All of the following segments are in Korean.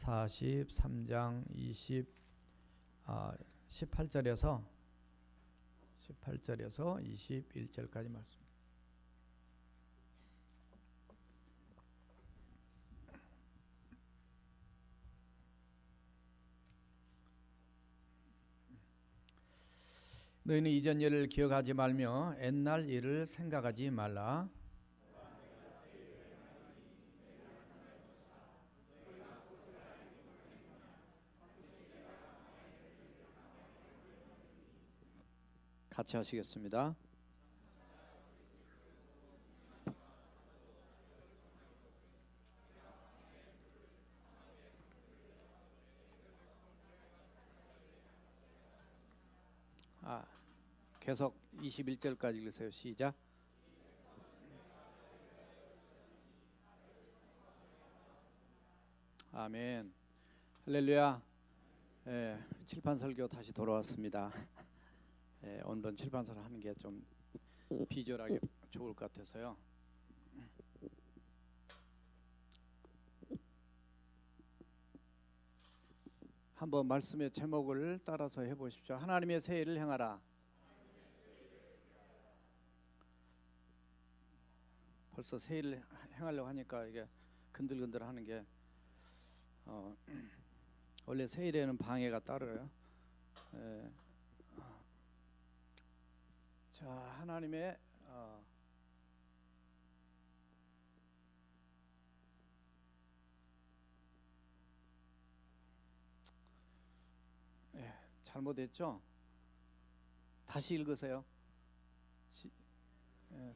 43장 18절에서 21절까지 말씀. 너희는 이전 일을 기억하지 말며 옛날 일을 생각하지 말라. 같이 하시겠습니다. 계속 21절까지 읽으세요. 시작. 아멘. 할렐루야. 칠판 설교 다시 돌아왔습니다. 오늘은 칠판설 하는 게 좀 비주얼하게 좋을 것 같아서요. 한번 말씀의 제목을 따라서 해보십시오. 하나님의 새 일을 행하라. 벌써 새 일을 행하려고 하니까 이게 근들근들하는 게 원래 새 일에는 방해가 따르요. 자, 하나님의 잘못했죠? 다시 읽으세요.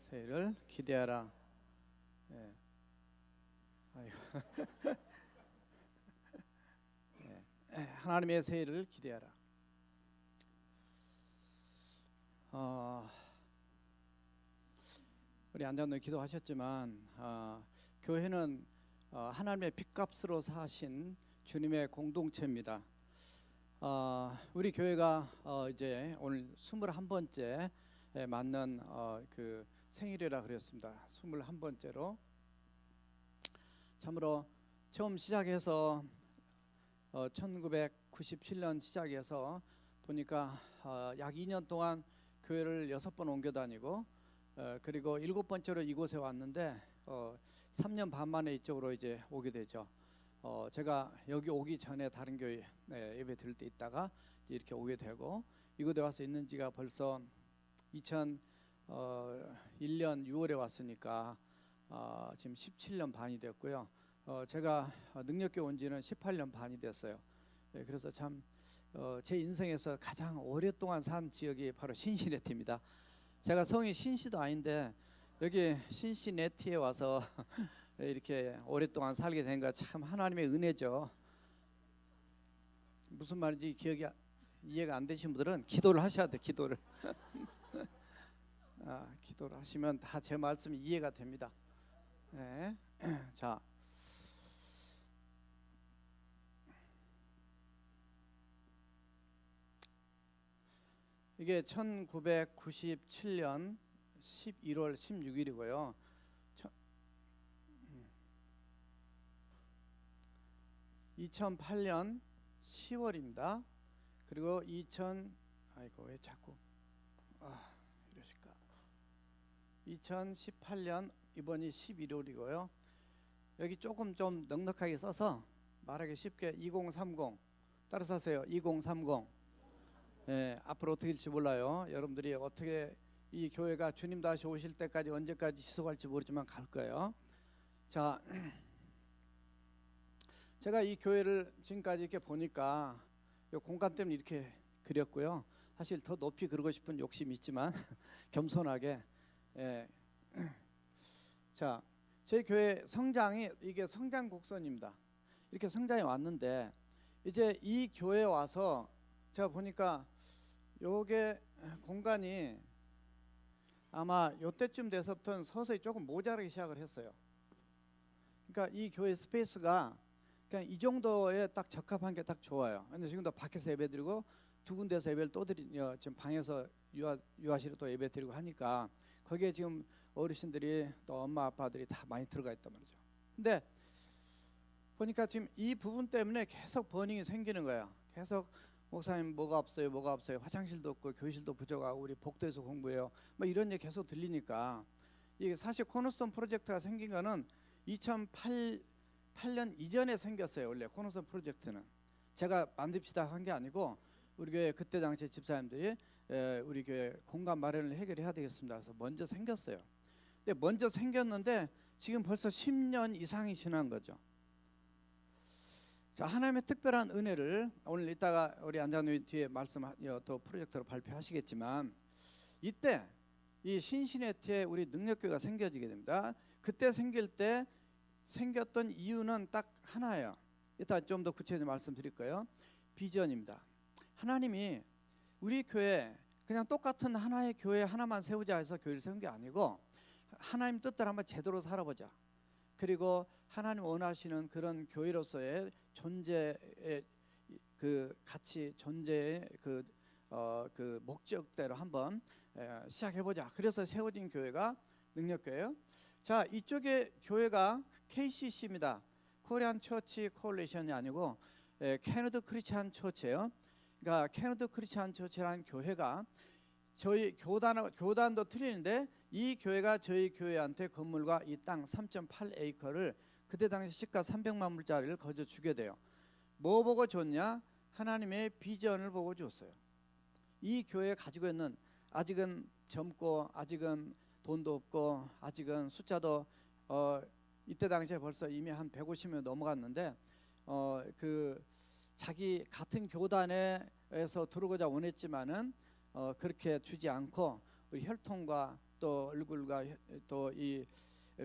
새해를 기대하라. 하나님의 새해를 기대하라. 우리 안장로님 기도하셨지만 교회는 하나님의 핏값으로 사신 주님의 공동체입니다. 우리 교회가 이제 오늘 21번째 맞는 그 생일이라 그랬습니다. 21번째로 참으로 처음 시작해서 1997년 시작해서 보니까 약 2년 동안 교회를 6번 옮겨 다니고 그리고 7번째로 이곳에 왔는데 3년 반 만에 이쪽으로 이제 오게 되죠. 제가 여기 오기 전에 다른 교회 예배 드릴 때 있다가 이렇게 오게 되고 이곳에 와서 있는 지가 벌써 2001년 6월에 왔으니까 지금 17년 반이 됐고요. 제가 능력교회 온 지는 18년 반이 됐어요. 그래서 참 제 인생에서 가장 오랫동안 산 지역이 바로 신시내티입니다. 제가 성이 신시도 아닌데 여기 신시내티에 와서 이렇게 오랫동안 살게 된 거 참 하나님의 은혜죠. 무슨 말인지 이해가 안 되신 분들은 기도를 하셔야 돼. 기도를 기도를 하시면 다 제 말씀이 이해가 됩니다. 네. 자, 이게 1997년 11월 16일이고요. 2008년 10월입니다. 그리고 아이고 왜 자꾸 이러실까? 2018년 이번이 11월이고요. 여기 조금 좀 넉넉하게 써서 말하기 쉽게 2030 따라서 하세요. 2030. 앞으로 어떻게 될지 몰라요. 여러분들이 어떻게 이 교회가 주님 다시 오실 때까지 언제까지 지속할지 모르지만 갈 거예요. 자, 제가 이 교회를 지금까지 이렇게 보니까 이 공간 때문에 이렇게 그렸고요. 사실 더 높이 그리고 싶은 욕심이 있지만 겸손하게. 자, 제 교회 성장이 이게 성장 곡선입니다. 이렇게 성장이 왔는데 이제 이 교회에 와서 제가 보니까 요게 공간이 아마 요때쯤 돼서부터는 서서히 조금 모자라기 시작을 했어요. 그러니까 이 교회 스페이스가 그냥 이 정도에 딱 적합한 게 딱 좋아요. 근데 지금도 밖에서 예배드리고 두 군데서 예배를 또 지금 방에서 유아실에 또 예배드리고 하니까 거기에 지금 어르신들이 또 엄마 아빠들이 다 많이 들어가 있단 말이죠. 근데 보니까 지금 이 부분 때문에 계속 버닝이 생기는 거예요. 계속 목사님 뭐가 없어요, 뭐가 없어요. 화장실도 없고 교실도 부족하고 우리 복도에서 공부해요. 뭐 이런 얘기 계속 들리니까 이게 사실 코너스톤 프로젝트가 생긴 거는 2008년 이전에 생겼어요. 원래 코너스톤 프로젝트는 제가 만듭시다 한 게 아니고 우리 교회 그때 당시 집사님들이 우리 교회 공간 마련을 해결해야 되겠습니다. 그래서 먼저 생겼어요. 근데 먼저 생겼는데 지금 벌써 10년 이상이 지난 거죠. 자, 하나님의 특별한 은혜를 오늘 이따가 우리 안장님 뒤에 말씀 또 프로젝트로 발표하시겠지만 이때 이 신시내티에 우리 능력교회가 생겨지게 됩니다. 그때 생길 때 생겼던 이유는 딱 하나예요. 이따 좀 더 구체적으로 말씀드릴 거예요. 비전입니다. 하나님이 우리 교회 그냥 똑같은 하나의 교회 하나만 세우자 해서 교회를 세운 게 아니고 하나님 뜻대로 한번 제대로 살아보자. 그리고 하나님 원하시는 그런 교회로서의 존재의 그 가치, 존재의 그 목적대로 한번 시작해보자. 그래서 세워진 교회가 능력교회예요. 자, 이쪽에 교회가 KCC입니다. 코리안 처치 콜레이션이 아니고 캐나다 크리스찬 처치예요. 그러니까 캐나다 크리스찬 처치라는 교회가 저희 교단도 틀리는데 이 교회가 저희 교회한테 건물과 이 땅 3.8에이커를 그때 당시 시가 300만 불짜리를 거저 주게 돼요. 뭐 보고 줬냐? 하나님의 비전을 보고 줬어요. 이 교회에 가지고 있는 아직은 젊고 아직은 돈도 없고 아직은 숫자도 이때 당시에 벌써 이미 한 150명 넘어갔는데 그 자기 같은 교단에서 들어오고자 원했지만은 그렇게 주지 않고 우리 혈통과 또 얼굴과 또 이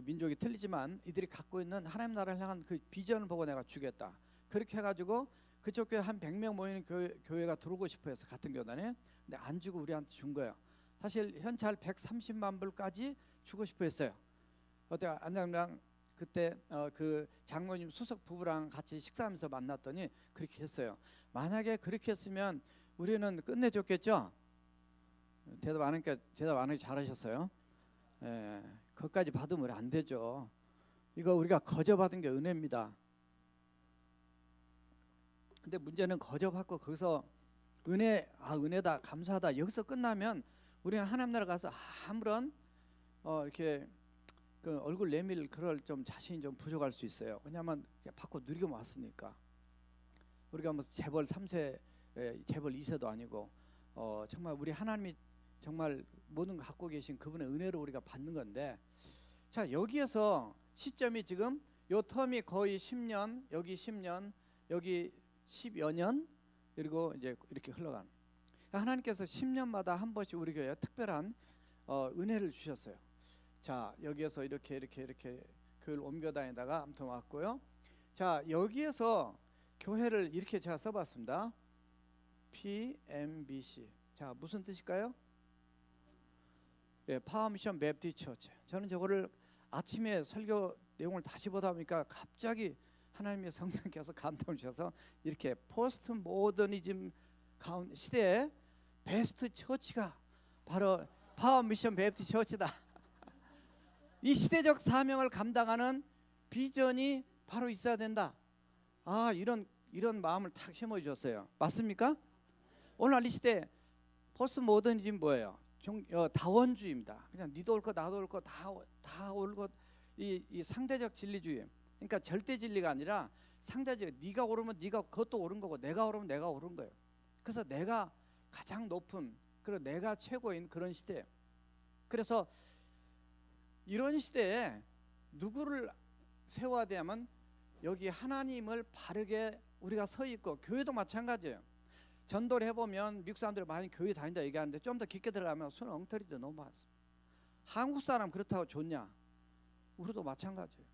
민족이 틀리지만 이들이 갖고 있는 하나님 나라를 향한 그 비전을 보고 내가 주겠다. 그렇게 해가지고 그쪽 교회 한 100명 모이는 교회가 들어오고 싶어해서 같은 교단에 근데 안 주고 우리한테 준 거예요. 사실 현찰 130만 불까지 주고 싶어했어요. 어때요? 안장랑 그때 그 장로님 수석 부부랑 같이 식사하면서 만났더니 그렇게 했어요. 만약에 그렇게 했으면 우리는 끝내줬겠죠. 대답 안 하니까 대답 안 하기 잘하셨어요. 예, 그것까지 받으면 안 되죠. 이거 우리가 거저 받은 게 은혜입니다. 근데 문제는 거저 받고 거기서 은혜다 감사하다 여기서 끝나면 우리는 하나님 나라 가서 아무런 이렇게 그 얼굴 내밀 그럴 좀 자신이 좀 부족할 수 있어요. 왜냐하면 받고 누리고 왔으니까. 우리가 뭐 재벌 3세 재벌 2세도 아니고 정말 우리 하나님이 정말 모든 걸 갖고 계신 그분의 은혜로 우리가 받는 건데 자 여기에서 시점이 지금 요 텀이 거의 10년 여기 10년 여기 10여 년 그리고 이제 이렇게 흘러간 하나님께서 10년마다 한 번씩 우리 교회에 특별한 은혜를 주셨어요. 자 여기에서 이렇게 교회를 옮겨 다니다가 아무튼 왔고요. 자 여기에서 교회를 이렇게 제가 써봤습니다. PMBC 자 무슨 뜻일까요? 예, 파워 미션 베프티스트 처치. 저는 저거를 아침에 설교 내용을 다시 보다 보니까 갑자기 하나님의 성령께서 감동을 주셔서 이렇게 포스트 모더니즘 시대에 베스트 처치가 바로 파워 미션 베프티스트 처치다. 이 시대적 사명을 감당하는 비전이 바로 있어야 된다. 아 이런 마음을 탁 심어 주셨어요. 맞습니까? 오늘날 이 시대 포스트 모더니즘 뭐예요? 다원주의입니다. 그냥 니도 옳고 나도 옳고 다 옳고 이 상대적 진리주의. 그러니까 절대 진리가 아니라 상대적. 네가 옳으면 네가 그것도 옳은 거고 내가 옳으면 내가 옳은 거예요. 그래서 내가 가장 높은 그리고 내가 최고인 그런 시대. 그래서 이런 시대에 누구를 세워야 되냐면 여기 하나님을 바르게 우리가 서 있고 교회도 마찬가지예요. 전도를 해보면 미국 사람들이 많이 교회 다닌다 얘기하는데 좀 더 깊게 들어가면 손 엉터리도 너무 많습니다. 한국 사람 그렇다고 좋냐? 우리도 마찬가지예요.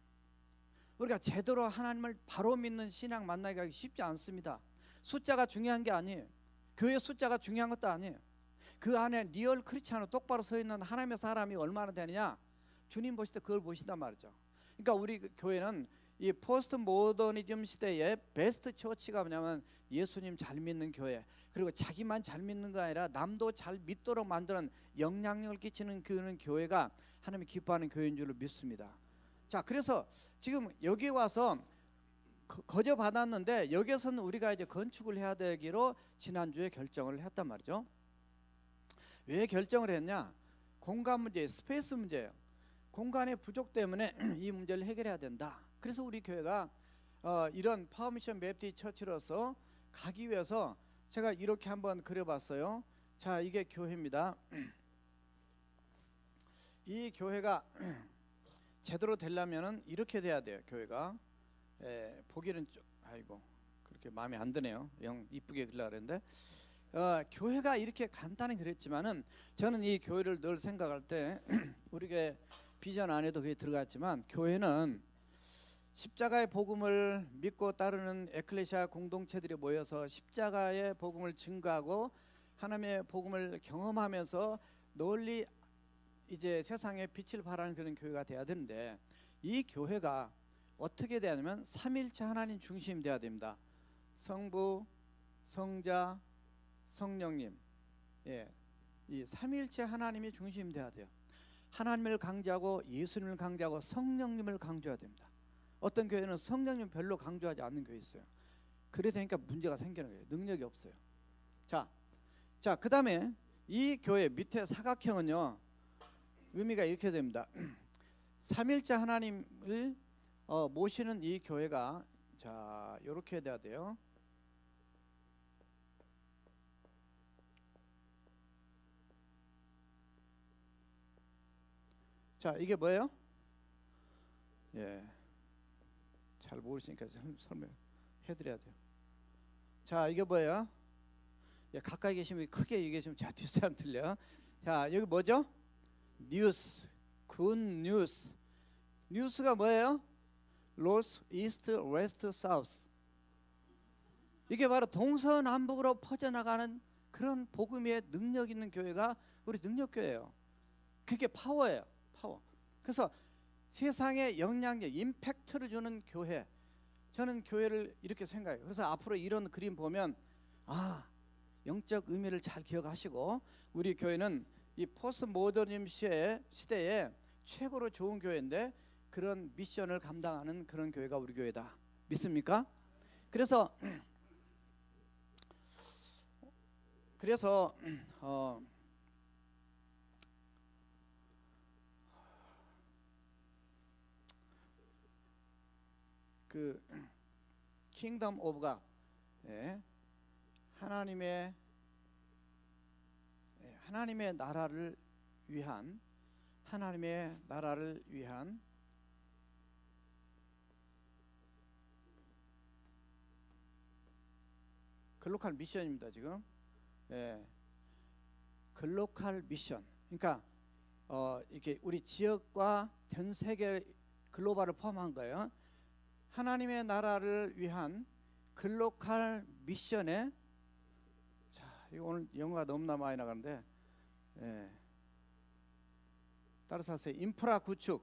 우리가 제대로 하나님을 바로 믿는 신앙 만나기가 쉽지 않습니다. 숫자가 중요한 게 아니에요. 교회 숫자가 중요한 것도 아니에요. 그 안에 리얼 크리스찬으로 똑바로 서 있는 하나님의 사람이 얼마나 되느냐? 주님 보실 때 그걸 보신단 말이죠. 그러니까 우리 교회는 이 포스트 모더니즘 시대의 베스트 처치가 뭐냐면 예수님 잘 믿는 교회, 그리고 자기만 잘 믿는 거 아니라 남도 잘 믿도록 만드는 영향력을 끼치는 그런 교회가 하나님이 기뻐하는 교회인 줄로 믿습니다. 자, 그래서 지금 여기 와서 거저 받았는데 여기서는 우리가 이제 건축을 해야 되기로 지난주에 결정을 했단 말이죠. 왜 결정을 했냐? 공간 문제, 스페이스 문제예요. 공간의 부족 때문에 이 문제를 해결해야 된다. 그래서 우리 교회가 이런 파워미션 맵티 처치로서 가기 위해서 제가 이렇게 한번 그려봤어요. 자, 이게 교회입니다. 이 교회가 제대로 되려면은 이렇게 돼야 돼요. 교회가 보기는 아이고 그렇게 마음에 안 드네요. 영 이쁘게 그리려고 그랬는데 교회가 이렇게 간단히 그랬지만은 저는 이 교회를 늘 생각할 때 우리가 비전 안에도 그게 들어갔지만 교회는 십자가의 복음을 믿고 따르는 에클레시아 공동체들이 모여서 십자가의 복음을 증거하고 하나님의 복음을 경험하면서 널리 이제 세상에 빛을 발하는 그런 교회가 돼야 되는데 이 교회가 어떻게 되냐면 삼일체 하나님 중심이 돼야 됩니다. 성부, 성자, 성령님, 이 삼일체 하나님이 중심이 돼야 돼요. 하나님을 강조하고 예수님을 강조하고 성령님을 강조해야 됩니다. 어떤 교회는 성령님 별로 강조하지 않는 교회 있어요. 그래 되니까 문제가 생기는 거예요. 능력이 없어요. 자, 그 다음에 이 교회 밑에 사각형은요 의미가 이렇게 됩니다. 삼일째 하나님을 모시는 이 교회가 자 이렇게 돼야 돼요. 자, 이게 뭐예요? 잘 모르시니까 설명해드려야 돼요. 자, 이게 뭐예요? 가까이 계시면 크게 얘기해주면 자 뒷사람 들려. 자, 여기 뭐죠? 뉴스, 굿 뉴스. 뉴스가 뭐예요? 노스, 이스트, 웨스트, 사우스. 이게 바로 동서남북으로 퍼져나가는 그런 복음의 능력 있는 교회가 우리 능력교회예요. 그게 파워예요. 파워. 그래서 세상에 영향력, 임팩트를 주는 교회. 저는 교회를 이렇게 생각해요. 그래서 앞으로 이런 그림 보면 영적 의미를 잘 기억하시고 우리 교회는 이 포스트 모더니즘 시대에 최고로 좋은 교회인데 그런 미션을 감당하는 그런 교회가 우리 교회다. 믿습니까? 그래서 그 킹덤 오브 갓, 하나님의 나라를 위한 글로컬 미션입니다. 지금 글로컬 미션. 그러니까 이렇게 우리 지역과 전 세계 글로벌을 포함한 거예요. 하나님의 나라를 위한 글로컬 미션에 자, 이거 오늘 영어가 너무나 많이 나가는데 따라서 하세요. 인프라 구축.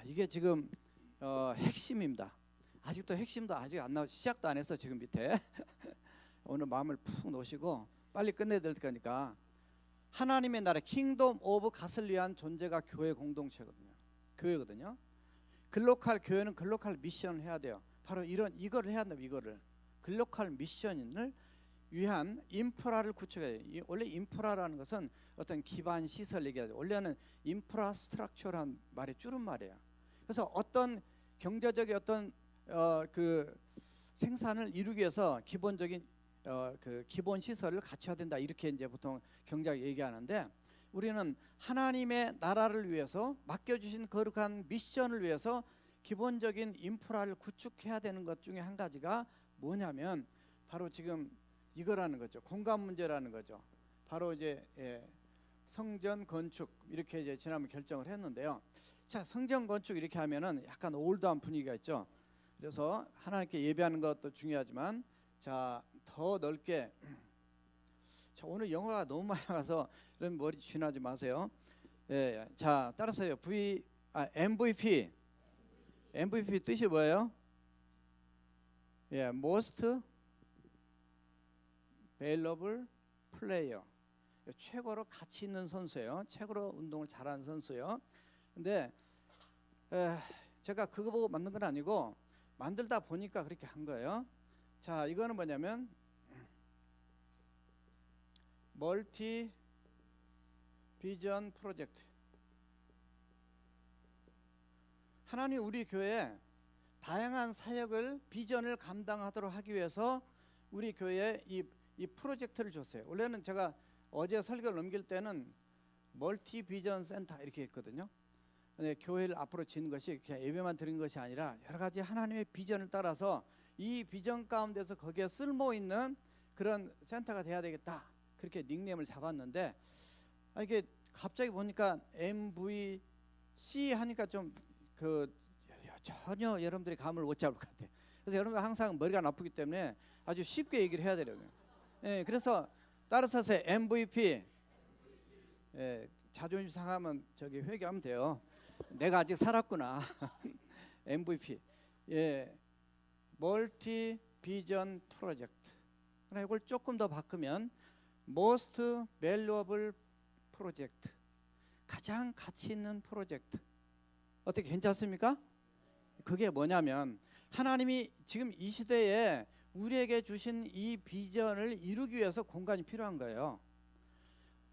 이게 지금 핵심입니다. 아직도 핵심도 아직 안 나와 시작도 안 했어 지금 밑에. 오늘 마음을 푹 놓으시고 빨리 끝내야 될 거니까 하나님의 나라 킹덤 오브 갓을 위한 존재가 교회 공동체거든요. 교회거든요. 글로컬 교회는 글로컬 미션을 해야 돼요. 바로 이거를 해야 돼요. 이거를 글로컬 미션을 위한 인프라를 구축해야 돼요. 원래 인프라라는 것은 어떤 기반 시설 얘기하죠. 원래는 인프라스트럭처라는 말의 줄임말이에요. 그래서 어떤 경제적인 어떤 그 생산을 이루기 위해서 기본적인 그 기본 시설을 갖춰야 된다. 이렇게 이제 보통 경제학 얘기하는데 우리는 하나님의 나라를 위해서 맡겨주신 거룩한 미션을 위해서 기본적인 인프라를 구축해야 되는 것 중에 한 가지가 뭐냐면 바로 지금 이거라는 거죠. 공간 문제라는 거죠. 바로 이제 성전 건축 이렇게 이제 지난번 결정을 했는데요. 자, 성전 건축 이렇게 하면은 약간 올드한 분위기가 있죠. 그래서 하나님께 예배하는 것도 중요하지만 자, 더 넓게 자, 오늘 영어가 너무 많이 나가서 이런 머리 쥐나지 마세요. 자, 따라서요. MVP 뜻이 뭐예요? Most Valuable Player. 최고로 가치 있는 선수예요. 최고로 운동을 잘하는 선수예요. 근데 제가 그거 보고 만든 건 아니고 만들다 보니까 그렇게 한 거예요. 자, 이거는 뭐냐면 멀티 비전 프로젝트. 하나님 우리 교회에 다양한 사역을 비전을 감당하도록 하기 위해서 우리 교회에 이 프로젝트를 줬어요. 원래는 제가 어제 설교를 넘길 때는 멀티 비전 센터 이렇게 했거든요. 근데 교회를 앞으로 짓는 것이 그냥 예배만 드리는 것이 아니라 여러 가지 하나님의 비전을 따라서 이 비전 가운데서 거기에 쓸모 있는 그런 센터가 돼야 되겠다. 그렇게 닉네임을 잡았는데 이게 갑자기 보니까 MVC 하니까 좀 전혀 여러분들이 감을 못 잡을 것 같아요. 그래서 여러분 항상 머리가 나쁘기 때문에 아주 쉽게 얘기를 해야 되거든요. 예, 그래서 따라서 MVP. 예, 자존심 상하면 저기 회개하면 돼요. 내가 아직 살았구나. MVP. 예, 멀티 비전 프로젝트. 그러나 이걸 조금 더 바꾸면 most valuable 프로젝트. 가장 가치 있는 프로젝트. 어떻게 괜찮습니까? 그게 뭐냐면 하나님이 지금 이 시대에 우리에게 주신 이 비전을 이루기 위해서 공간이 필요한 거예요.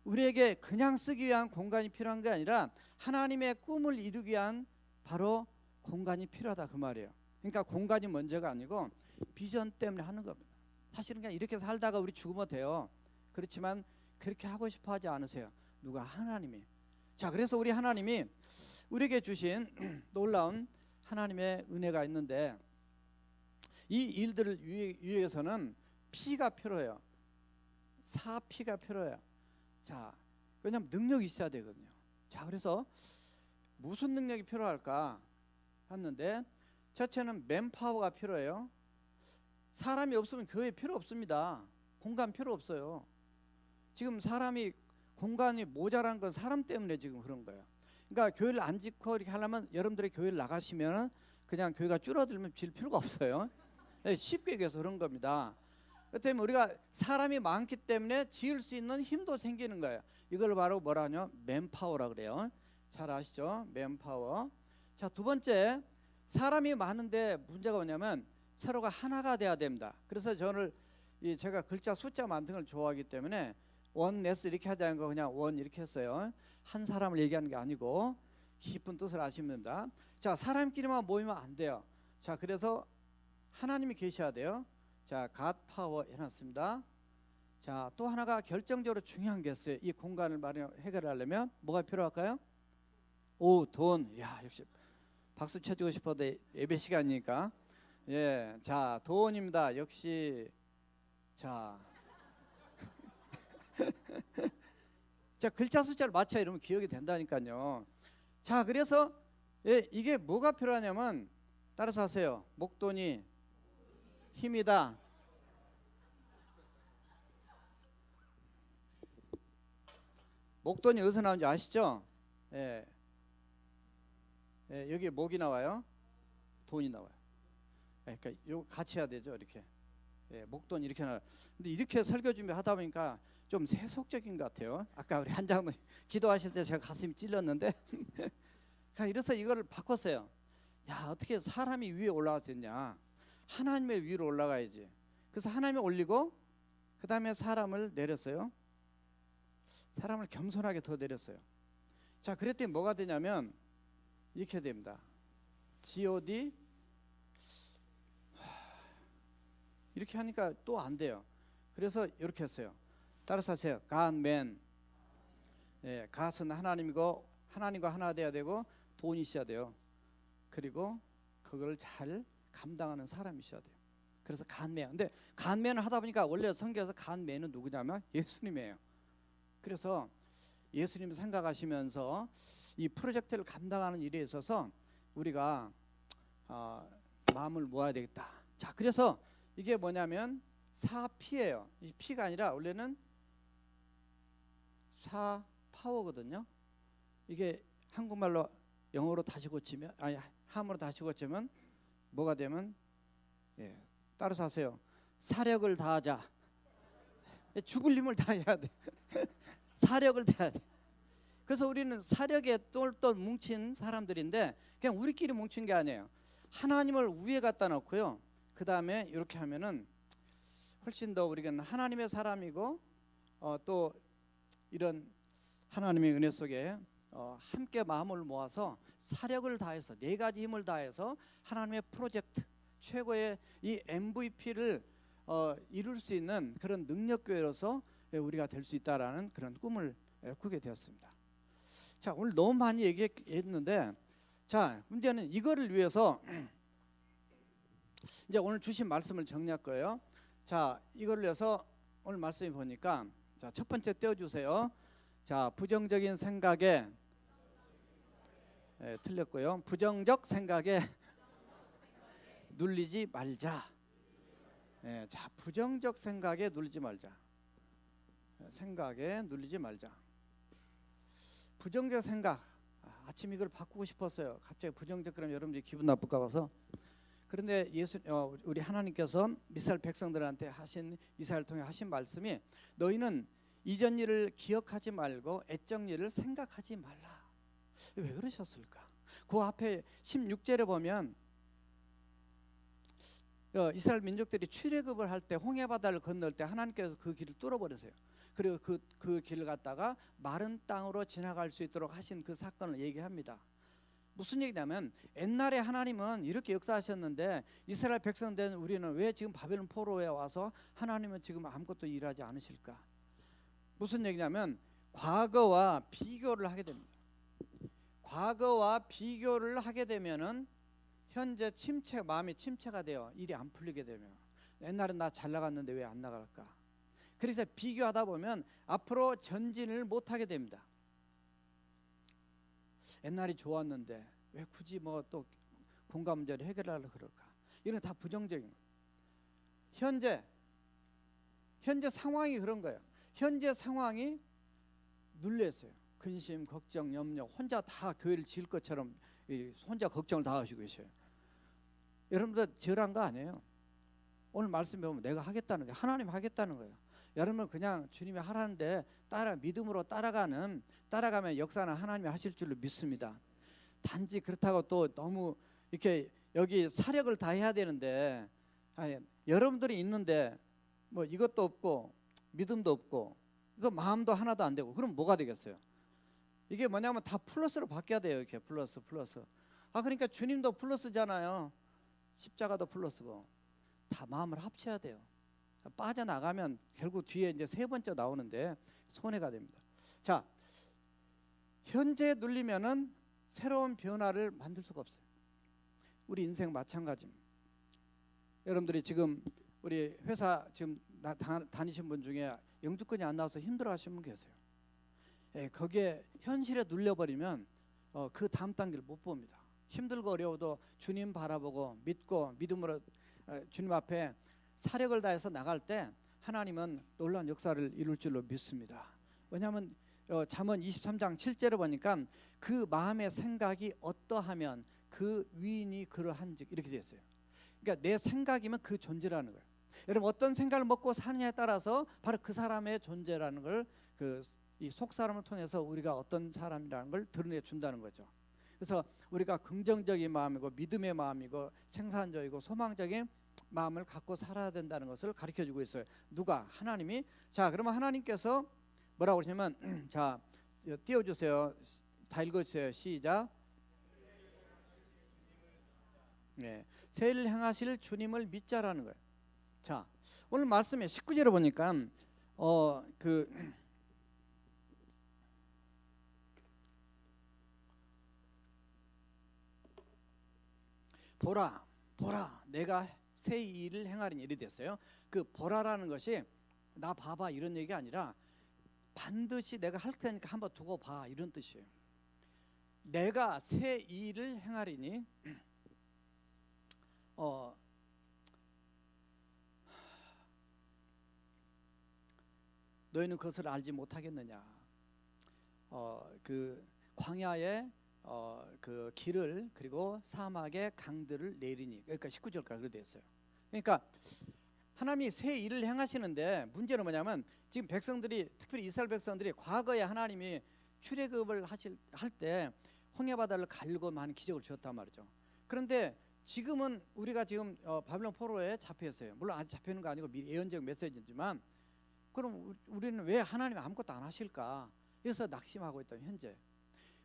우리에게 그냥 쓰기 위한 공간이 필요한 게 아니라 하나님의 꿈을 이루기 위한 바로 공간이 필요하다 그 말이에요. 그러니까 공간이 문제가 아니고 비전 때문에 하는 겁니다. 사실은 그냥 이렇게 살다가 우리 죽으면 돼요. 그렇지만 그렇게 하고 싶어 하지 않으세요. 누가? 하나님이. 자, 그래서 우리 하나님이 우리에게 주신 놀라운 하나님의 은혜가 있는데 이 일들을 위해서는 피가 필요해요. 사피가 필요해요. 자, 왜냐하면 능력이 있어야 되거든요. 자, 그래서 무슨 능력이 필요할까 했는데 첫째는 맨파워가 필요해요. 사람이 없으면 교회 필요 없습니다. 공간 필요 없어요. 지금 사람이 공간이 모자란 건 사람 때문에 지금 그런 거예요. 그러니까 교회를 안 짓고 이렇게 하려면 여러분들이 교회를 나가시면 그냥 교회가 줄어들면 질 필요가 없어요. 네, 쉽게 얘기해서 그런 겁니다. 그렇다면 우리가 사람이 많기 때문에 지을 수 있는 힘도 생기는 거예요. 이걸 바로 뭐라 하냐? 맨파워라 그래요. 잘 아시죠? 맨파워. 자, 두 번째, 사람이 많은데 문제가 뭐냐면 서로가 하나가 돼야 됩니다. 그래서 저는 제가 글자 숫자 많은 걸 좋아하기 때문에 원네스 이렇게 하지 않고 그냥 원 이렇게 했어요. 한 사람을 얘기하는 게 아니고 깊은 뜻을 아시면 됩니다. 자, 사람끼리만 모이면 안 돼요. 자, 그래서 하나님이 계셔야 돼요. 자, God 파워 해놨습니다. 자, 또 하나가 결정적으로 중요한 게 있어요. 이 공간을 해결하려면 뭐가 필요할까요? 오, 돈. 야, 역시 박수 쳐주고 싶어도 예배 시간이니까. 예, 자, 돈입니다. 역시. 자, 자, 글자 숫자를 맞춰 이러면 기억이 된다니까요. 자, 그래서 이게 뭐가 필요하냐면 따라서 하세요. 목돈이 힘이다. 목돈이 어디서 나오는지 아시죠? 예. 예, 여기 목이 나와요. 돈이 나와요. 예, 그러니까 요 같이 해야 되죠. 이렇게. 예, 목돈 이렇게 나와요. 근데 이렇게 설교 준비하다 보니까 좀 세속적인 것 같아요. 아까 우리 한 장로 기도하실 때 제가 가슴이 찔렸는데 그래서 이거를 바꿨어요. 야, 어떻게 사람이 위에 올라갈 수 있냐? 하나님의 위로 올라가야지. 그래서 하나님이 올리고 그 다음에 사람을 내렸어요. 사람을 겸손하게 더 내렸어요. 자, 그랬더니 뭐가 되냐면 이렇게 됩니다. God 이렇게 하니까 또 안 돼요. 그래서 이렇게 했어요. 따라서 하세요. God, man. 예, God은 하나님이고 하나님과 하나 돼야 되고 돈이 있어야 돼요. 그리고 그걸 잘 감당하는 사람이 있어야 돼요. 그래서 간매야. 근데 간매를 하다 보니까 원래 성경에서 간매는 누구냐면 예수님이에요. 그래서 예수님 생각하시면서 이 프로젝트를 감당하는 일에 있어서 우리가 마음을 모아야 되겠다. 자, 그래서 이게 뭐냐면 사피예요. 이 피가 아니라 원래는 사파워거든요. 이게 한국말로 영어로 다시 고치면 아니 함으로 다시 고치면 뭐가 되면 예, 따라서 하세요. 사력을 다하자. 죽을 힘을 다해야 돼. 사력을 다해야 돼. 그래서 우리는 사력에 똘똘 뭉친 사람들인데 그냥 우리끼리 뭉친 게 아니에요. 하나님을 위에 갖다 놓고요. 그 다음에 이렇게 하면은 훨씬 더 우리가 하나님의 사람이고 또 이런 하나님의 은혜 속에 함께 마음을 모아서 사력을 다해서 네 가지 힘을 다해서 하나님의 프로젝트 최고의 이 MVP를 이룰 수 있는 그런 능력교회로서 우리가 될 수 있다라는 그런 꿈을 꾸게 되었습니다. 자, 오늘 너무 많이 얘기했는데, 자, 문제는 이거를 위해서 이제 오늘 주신 말씀을 정리할 거예요. 자, 이거를 위해서 오늘 말씀이 보니까, 자, 첫 번째 떼어주세요. 자, 부정적인 생각에 틀렸고요. 부정적 생각에 눌리지 말자. 자, 부정적 생각에 눌리지 말자. 생각에 눌리지 말자. 부정적 생각. 아침 이걸 바꾸고 싶었어요. 갑자기 부정적 그러면 여러분들이 기분 나쁠까 봐서. 그런데 우리 하나님께서 이스라엘 백성들한테 하신 이스라엘 통해 하신 말씀이 너희는 이전 일을 기억하지 말고 애적 일을 생각하지 말라. 왜 그러셨을까? 그 앞에 16절에 보면 이스라엘 민족들이 출애굽을 할 때 홍해 바다를 건널 때 하나님께서 그 길을 뚫어버렸어요. 그리고 그 길을 갖다가 마른 땅으로 지나갈 수 있도록 하신 그 사건을 얘기합니다. 무슨 얘기냐면 옛날에 하나님은 이렇게 역사하셨는데 이스라엘 백성 된 우리는 왜 지금 바벨론 포로에 와서 하나님은 지금 아무것도 일하지 않으실까? 무슨 얘기냐면 과거와 비교를 하게 됩니다. 과거와 비교를 하게 되면은 현재 마음이 침체가 돼요. 일이 안 풀리게 되면. 옛날엔 나 잘 나갔는데 왜 안 나갈까? 그래서 비교하다 보면 앞으로 전진을 못하게 됩니다. 옛날이 좋았는데 왜 굳이 뭐 또 공감 문제를 해결하려고 그럴까? 이런 다 부정적인 거예요. 현재 상황이 그런 거예요. 현재 상황이 눌렸어요. 근심, 걱정, 염려, 혼자 다 교회를 지을 것처럼 혼자 걱정을 다 하시고 계셔요. 여러분들 저란 거 아니에요. 오늘 말씀 배우면 내가 하겠다는 거예요. 하나님 하겠다는 거예요. 여러분 그냥 주님이 하라는데 믿음으로 따라가면 역사는 하나님이 하실 줄로 믿습니다. 단지 그렇다고 또 너무 이렇게 여기 사력을 다 해야 되는데 여러분들이 있는데 뭐 이것도 없고 믿음도 없고 또 마음도 하나도 안 되고 그럼 뭐가 되겠어요? 이게 뭐냐면 다 플러스로 바뀌어야 돼요. 이렇게 플러스. 그러니까 주님도 플러스잖아요. 십자가도 플러스고 다 마음을 합쳐야 돼요. 빠져나가면 결국 뒤에 이제 세 번째 나오는데 손해가 됩니다. 자, 현재 눌리면은 새로운 변화를 만들 수가 없어요. 우리 인생 마찬가지입니다. 여러분들이 지금 우리 회사 지금 다니신 분 중에 영주권이 안 나와서 힘들어하시는 분 계세요. 거기에 현실에 눌려버리면 그 다음 단계를 못 봅니다. 힘들고 어려워도 주님 바라보고 믿고 믿음으로 주님 앞에 사력을 다해서 나갈 때 하나님은 놀라운 역사를 이룰 줄로 믿습니다. 왜냐하면 잠언 23장 7절에 보니까 그 마음의 생각이 어떠하면 그 위인이 그러한즉 이렇게 되어 있어요. 그러니까 내 생각이면 그 존재라는 거예요. 여러분 어떤 생각을 먹고 사느냐에 따라서 바로 그 사람의 존재라는 걸 이 속사람을 통해서 우리가 어떤 사람이라는 걸 드러내 준다는 거죠. 그래서 우리가 긍정적인 마음이고 믿음의 마음이고 생산적이고 소망적인 마음을 갖고 살아야 된다는 것을 가르쳐주고 있어요. 누가? 하나님이. 자, 그러면 하나님께서 뭐라고 그러시냐면 자, 띄워주세요. 다 읽어주세요. 시작. 새 일을 행하실 주님을 믿자라는 거예요. 자, 오늘 말씀에 19절에 보니까 보라 내가 새 일을 행하리니 이리 됐어요. 그 보라라는 것이 나 봐봐 이런 얘기가 아니라 반드시 내가 할 테니까 한번 두고 봐 이런 뜻이에요. 내가 새 일을 행하리니 너희는 그것을 알지 못하겠느냐. 그 광야에 그 길을 그리고 사막의 강들을 내리니 그러니까 19절까지 그렇게 되어 있어요. 그러니까 하나님이 새 일을 행하시는데 문제는 뭐냐면 지금 백성들이 특별히 이스라엘 백성들이 과거에 하나님이 출애굽을 할 때 홍해 바다를 갈고 많은 기적을 주었단 말이죠. 그런데 지금은 우리가 지금 바빌론 포로에 잡혀 있어요. 물론 아직 잡혀 있는 거 아니고 미리 예언적 메시지지만, 그럼 우리는 왜 하나님이 아무것도 안 하실까? 그래서 낙심하고 있다 현재.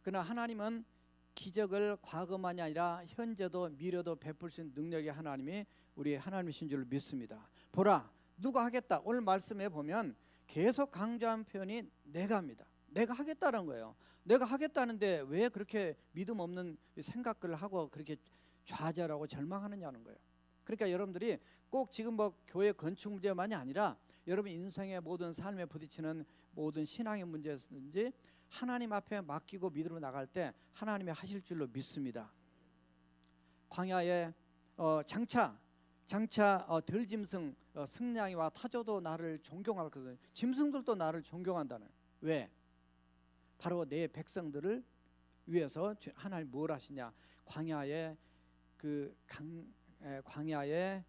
그러나 하나님은 기적을 과거만이 아니라 현재도 미래도 베풀 수 있는 능력의 하나님이 우리 하나님이신 줄 믿습니다. 보라, 누가 하겠다. 오늘 말씀에 보면 계속 강조한 표현이 내가 합니다. 내가 하겠다는 거예요. 내가 하겠다는데 왜 그렇게 믿음 없는 생각을 하고 그렇게 좌절하고 절망하느냐는 거예요. 그러니까 여러분들이 꼭 지금 뭐 교회 건축 문제만이 아니라 여러분 인생의 모든 삶에 부딪히는 모든 신앙의 문제든지 하나님 앞에 맡기고 믿으러 나갈 때 하나님이 하실 줄로 믿습니다. 광야에 장차 들짐승 승냥이와 타조도 나를 존경하거든요. 짐승들도 나를 존경한다는. 왜? 바로 내 백성들을 위해서 하나님 뭘 하시냐? 광야에 광야에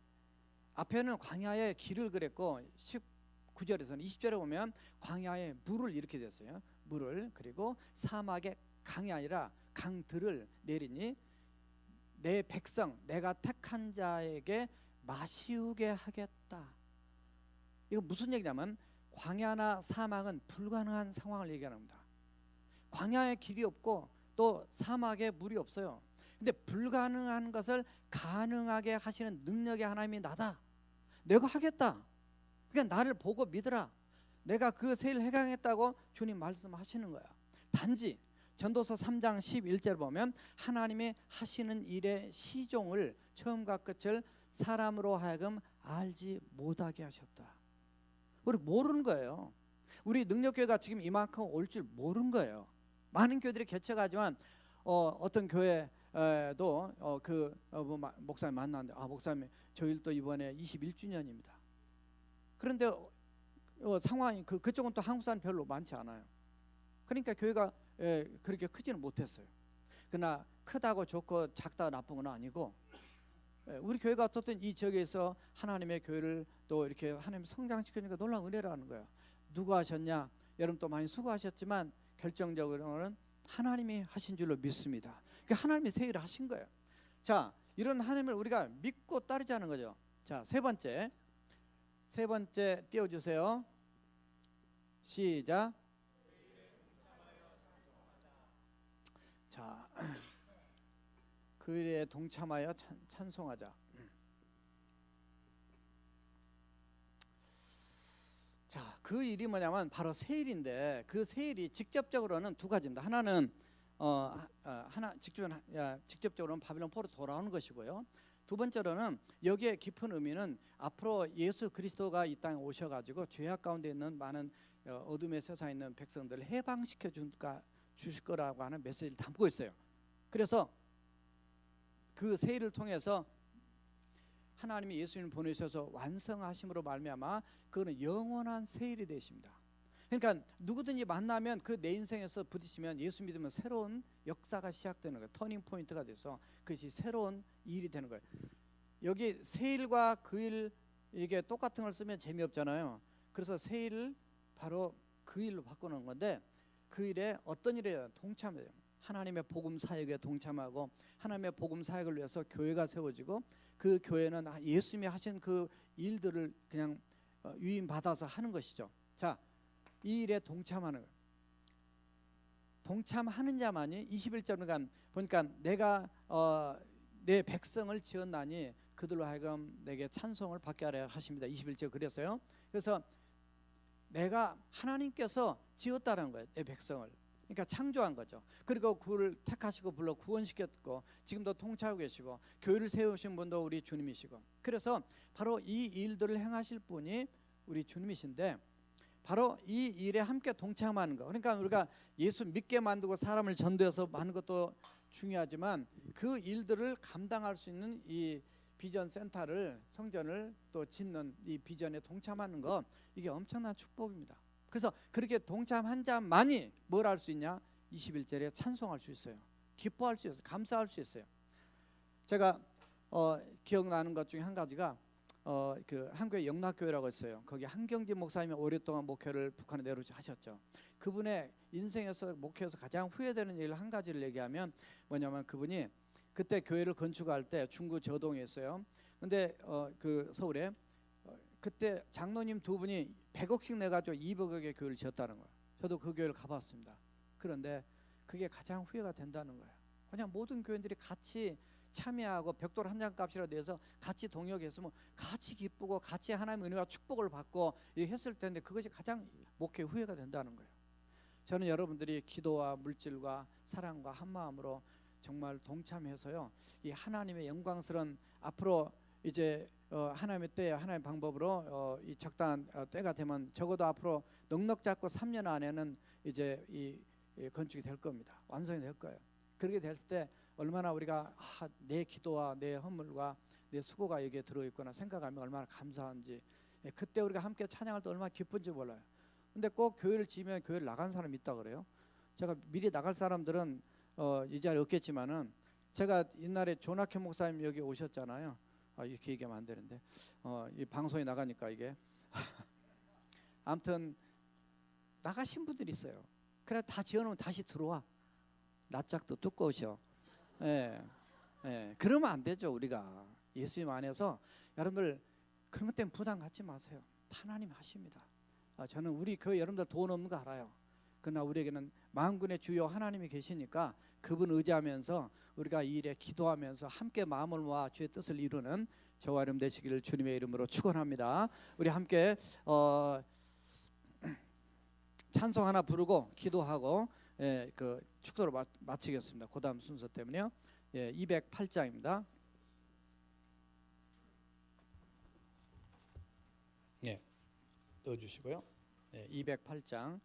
앞에는 광야에 길을 그랬고 19절에서는 20절에 보면 광야에 물을 이렇게 됐어요. 물을. 그리고 사막에 강이 아니라 강들을 내리니 내 백성 내가 택한 자에게 마시우게 하겠다. 이거 무슨 얘기냐면 광야나 사막은 불가능한 상황을 얘기하는 겁니다. 광야에 길이 없고 또 사막에 물이 없어요. 근데 불가능한 것을 가능하게 하시는 능력의 하나님이 나다. 내가 하겠다. 그러니까 나를 보고 믿으라. 내가 그 세일 해강했다고 주님 말씀하시는 거야. 단지 전도서 3장 11절 보면 하나님이 하시는 일의 시종을 처음과 끝을 사람으로 하여금 알지 못하게 하셨다. 우리 모르는 거예요. 우리 능력교회가 지금 이만큼 올 줄 모르는 거예요. 많은 교회들이 개척하지만 어떤 교회도 목사님 만났는데 목사님 저희 또 이번에 21주년입니다. 그런데 상황이 그쪽은 또 한국 사람 별로 많지 않아요. 그러니까 교회가 그렇게 크지는 못했어요. 그러나 크다고 좋고 작다고 나쁜 건 아니고 우리 교회가 어떻든 이 지역에서 하나님의 교회를 또 이렇게 하나님 성장시키니까 놀라운 은혜라는 거예요. 누가 하셨냐? 여러분 또 많이 수고하셨지만 결정적으로는 하나님이 하신 줄로 믿습니다. 그러니까 하나님이 새 일을 하신 거예요. 자, 이런 하나님을 우리가 믿고 따르자는 거죠. 자, 세 번째 띄워주세요. 시작. 자, 그 일에 동참하여 찬송하자. 자, 그 일이 뭐냐면 바로 세일인데 그 세일이 직접적으로는 두 가지입니다. 하나는 직접적으로는 바빌론 포로 돌아오는 것이고요. 두 번째로는 여기에 깊은 의미는 앞으로 예수 그리스도가 이 땅에 오셔가지고 죄악 가운데 있는 많은 어둠의 세상에 있는 백성들을 해방시켜 주실 거라고 하는 메시지를 담고 있어요. 그래서 그 세일을 통해서 하나님이 예수님을 보내셔서 완성하심으로 말미암아 그거는 영원한 세일이 되십니다. 그러니까 누구든지 만나면 그 내 인생에서 부딪히면 예수 믿으면 새로운 역사가 시작되는 거예요. 터닝 포인트가 돼서 그것이 새로운 일이 되는 거예요. 여기 세일과 그 일 이게 똑같은 걸 쓰면 재미없잖아요. 그래서 세일을 바로 그 일로 바꾸는 건데 그 일에 어떤 일에 동참해요. 하나님의 복음 사역에 동참하고 하나님의 복음 사역을 위해서 교회가 세워지고 그 교회는 예수님이 하신 그 일들을 그냥 유인 받아서 하는 것이죠. 자, 이 일에 동참하는 거예요. 동참하는 자만이 21절을 보니까 내가 내 백성을 지었나니 그들로 하여금 내게 찬송을 받게 하려 하십니다. 21절 그랬어요. 그래서 내가 하나님께서 지었다는 거예요. 내 백성을. 그러니까 창조한 거죠. 그리고 그를 택하시고 불러 구원시켰고 지금도 통치하고 계시고 교회를 세우신 분도 우리 주님이시고 그래서 바로 이 일들을 행하실 분이 우리 주님이신데 바로 이 일에 함께 동참하는 거. 그러니까 우리가 예수 믿게 만들고 사람을 전도해서 하는 것도 중요하지만 그 일들을 감당할 수 있는 이 비전 센터를 성전을 또 짓는 이 비전에 동참하는 거 이게 엄청난 축복입니다. 그래서 그렇게 동참한 자만이 뭘 할 수 있냐? 21절에 찬송할 수 있어요. 기뻐할 수 있어요. 감사할 수 있어요. 제가 기억나는 것 중에 한 가지가 그 한국의 영락교회라고 있어요. 거기 한경진 목사님이 오랫동안 목회를 북한에 내려하셨죠. 그분의 인생에서 목회에서 가장 후회되는 일 한 가지를 얘기하면 뭐냐면 그분이 그때 교회를 건축할 때 중구 저동에 있어요. 근데 그 서울에 그때 장로님 두 분이 100억씩 내가지고 200억의 교회를 지었다는 거예요. 저도 그 교회를 가봤습니다. 그런데 그게 가장 후회가 된다는 거예요. 그냥 모든 교인들이 같이 참여하고 벽돌 한 장 값이라도 내서 같이 동역했으면 같이 기쁘고 같이 하나님의 은혜와 축복을 받고 했을 텐데 그것이 가장 목회 후회가 된다는 거예요. 저는 여러분들이 기도와 물질과 사랑과 한 마음으로 정말 동참해서요, 이 하나님의 영광스러운 앞으로 이제 하나님의 때에 하나님의 방법으로 이 적당한 때가 되면 적어도 앞으로 넉넉 잡고 3년 안에는 이제 이 건축이 될 겁니다. 완성이 될 거예요. 그렇게 됐을 때 얼마나 우리가 내 기도와 내 헌물과 내 수고가 여기에 들어있구나 생각하면 얼마나 감사한지, 그때 우리가 함께 찬양할 때 얼마나 기쁜지 몰라요. 근데 꼭 교회를 지으면 교회를 나간 사람이 있다 그래요. 제가 미리 나갈 사람들은 이 자리에 없겠지만은, 제가 옛날에 조낙현 목사님 여기 오셨잖아요. 이렇게 얘기하면 안 되는데 이 방송에 나가니까 이게 아무튼 나가신 분들이 있어요. 그래 다 지어놓으면 다시 들어와. 낯짝도 두꺼우셔. 예, 예. 그러면 안 되죠. 우리가 예수님 안에서 여러분들 그런 것 때문에 부담 갖지 마세요. 하나님 하십니다. 저는 우리 교회 여러분들 돈 없는 거 알아요. 그러나 우리에게는 만군의 주여 하나님이 계시니까 그분 의지하면서 우리가 이 일에 기도하면서 함께 마음을 모아 주의 뜻을 이루는 저와 여러분 되시기를 주님의 이름으로 축원합니다. 우리 함께 찬송 하나 부르고 기도하고 그 축도를 마치겠습니다. 그 다음 순서 때문에요. 208장입니다. 넣어주시고요. 208장.